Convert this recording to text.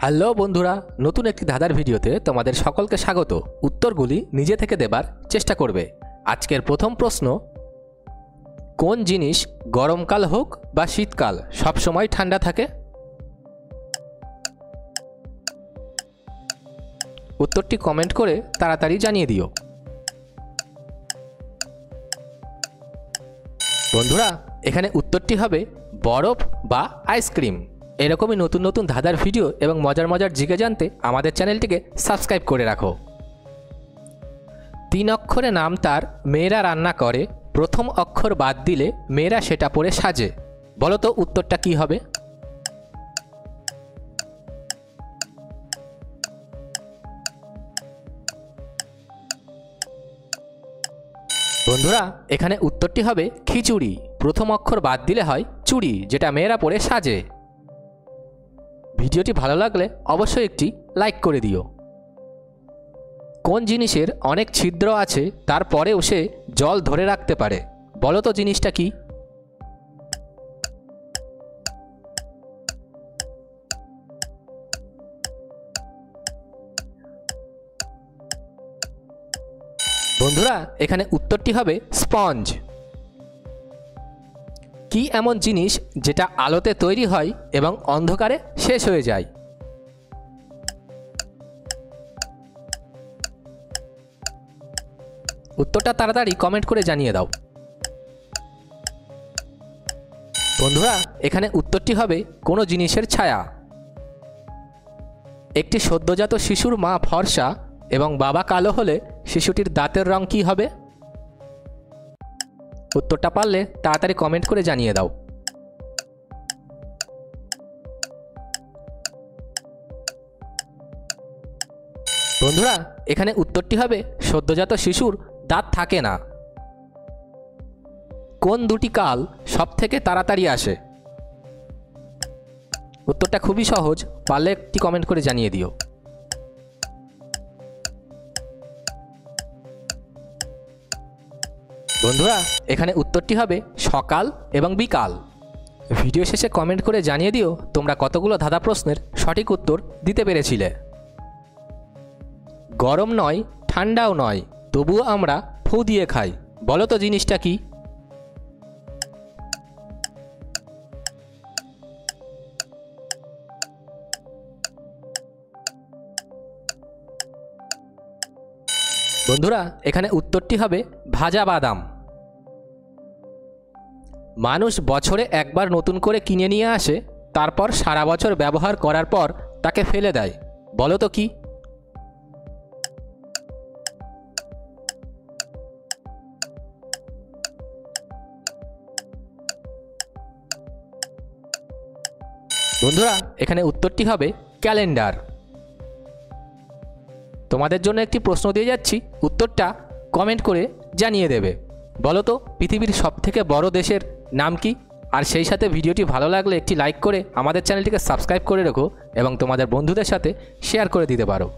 Hello বন্ধুরা, নতুন একটি ধাঁধার ভিডিওতে তোমাদের সকলকে স্বাগত। উত্তরগুলি নিজে থেকে দেবার চেষ্টা করবে। আজকের প্রথম প্রশ্ন, কোন জিনিস গরমকাল হোক বা শীতকাল সবসময় ঠান্ডা থাকে? উত্তরটি কমেন্ট করে তাড়াতাড়ি জানিয়ে দিও। বন্ধুরা, এখানে উত্তরটি হবে বরফ বা আইসক্রিম। এরকমই নতুন নতুন ধাঁধার ভিডিও এবং মজার মজার জিকে জানতে আমাদের চ্যানেলটিকে সাবস্ক্রাইব করে রাখো। 3 অক্ষরে নাম তার, মেয়েরা রান্না করে, প্রথম অক্ষর বাদ দিলে মেয়েরা সেটা পরে সাজে। বলো তো উত্তরটা কি হবে? বন্ধুরা, এখানে উত্তরটি হবে খিচুড়ি। প্রথম অক্ষর বাদ দিলে হয় চুড়ি, যেটা মেয়েরা পরে সাজে। ভিডিওটি ভালো লাগলে অবশ্যই একটি লাইক করে দিও। কোন জিনিসের অনেক ছিদ্র আছে তারপরেও সে জল ধরে রাখতে পারে? বলো তো জিনিসটা কি? বন্ধুরা, এখানে উত্তরটি হবে স্পঞ্জ। কি এমন জিনিস যেটা আলোতে তৈরি হয় এবং অন্ধকারে শেষ হয়ে যায়? উত্তরটা তাড়াতাড়ি কমেন্ট করে জানিয়ে দাও। বন্ধুরা, এখানে উত্তরটি হবে কোনো জিনিসের ছায়া। একটি সদ্যজাত শিশুর মা ফর্সা এবং বাবা কালো হলে শিশুটির দাঁতের রং কী হবে? উত্তরটা পারলে তাড়াতাড়ি কমেন্ট করে জানিয়ে দাও। বন্ধুরা, এখানে উত্তরটি হবে সদ্যজাত শিশুর দাঁত থাকে না। কোন দুটি কাল সব থেকে তাড়াতাড়ি আসে? উত্তরটা খুবই সহজ, পারলে একটি কমেন্ট করে জানিয়ে দিও। বন্ধুরা, এখানে উত্তরটি হবে সকাল এবং বিকাল। ভিডিও শেষে কমেন্ট করে জানিয়ে দিও তোমরা কতগুলো ধাঁধা প্রশ্নের সঠিক উত্তর দিতে পেরেছিলে। গরম নয়, ঠান্ডাও নয়, তবুও আমরা ফু দিয়ে খাই। বলো তো জিনিসটা কি? বন্ধুরা, এখানে উত্তরটি হবে ভাজা বাদাম। মানুষ বছরে একবার নতুন করে কিনে নিয়ে আসে, তারপর সারা বছর ব্যবহার করার পর তাকে ফেলে দেয়। বলো তো কি? বন্ধুরা, এখানে উত্তরটি হবে ক্যালেন্ডার। তোমাদের জন্য একটি প্রশ্ন দিয়ে যাচ্ছি, উত্তরটা কমেন্ট করে জানিয়ে দেবে। বলো তো পৃথিবীর সবথেকে বড় দেশের নাম কি? আর সেই সাথে ভিডিওটি ভালো লাগলে একটি লাইক করে আমাদের চ্যানেলটিকে সাবস্ক্রাইব করে রেখো এবং তোমাদের বন্ধুদের সাথে শেয়ার করে দিতে পারো।